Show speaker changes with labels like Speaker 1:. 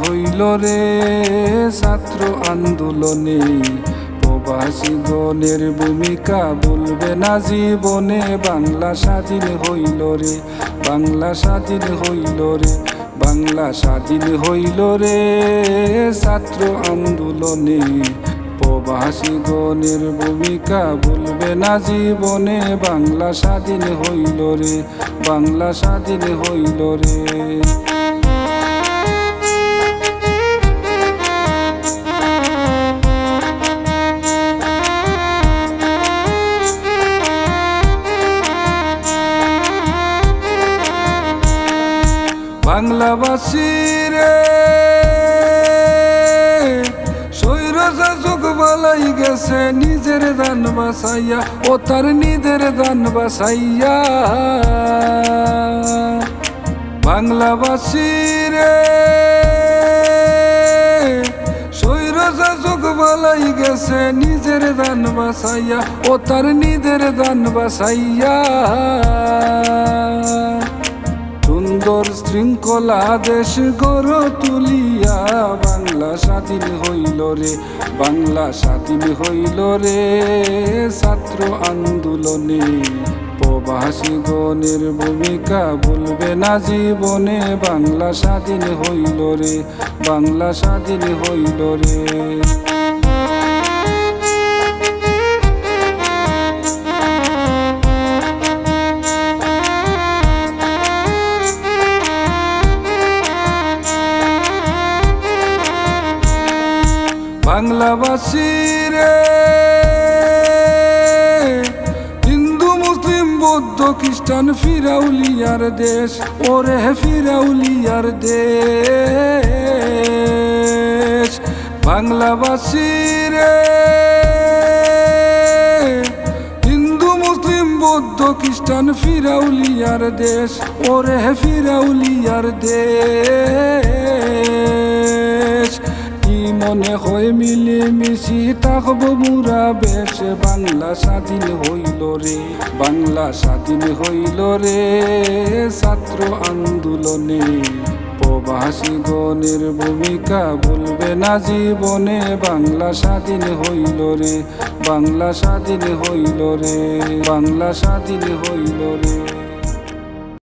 Speaker 1: হইল রে ছাত্র আন্দোলনে, প্রবাসীগণের ভূমিকা বলবে না জীবনে। বাংলা স্বাধীন হইল রে, বাংলা স্বাধীন হইল রে, বাংলা স্বাধীন হইল রে ছাত্র আন্দোলনে, প্রবাসীগণের ভূমিকা বলবে না জীবনে। বাংলা স্বাধীন হইল রে, বাংলা স্বাধীন হইল রে। বাংলাবাসী রে স্বৈর শাসক বলাই গেছে নিজের দান বাসাইয়া, ও তার নিজের দান বাসাইয়া। বাংলাবাসী রে স্বৈর শাসক বলাই গেছে নিজের দান বাসাইয়া, ও তার নিজের দান বাসাইয়া। সুন্দর শৃঙ্খলা দেশ গড় তুলিয়া, বাংলা স্বাধীন হইল রে, বাংলা স্বাধীন হইল রে ছাত্র আন্দোলনে, প্রবাসীগণের ভূমিকা বলবে না জীবনে। বাংলা স্বাধীন হইল রে, বাংলা স্বাধীন হইল রে। বাংলাবাসী রে হিন্দু মুসলিম বৌদ্ধ খ্রিস্টান ফিরাউলিয়ার দেশ, ওরে ফিরাউলিয়ার দেশ। বাংলাবাসী রে হিন্দু মুসলিম বৌদ্ধ খ্রিস্টান ফিরাউলিয়ার দেশ, ওরে ফিরাউলিয়ার দেশ। মনে হয় মিলে মিশি থাকব মুরা বেশ, বাংলা স্বাধীন হইল রে, বাংলা স্বাধীন হইল রে ছাত্র আন্দোলনে, প্রবাসীগণের ভূমিকা বলবে না জীবনে। বাংলা স্বাধীন হইল রে, বাংলা স্বাধীন হইল রে, বাংলা স্বাধীন হইল রে।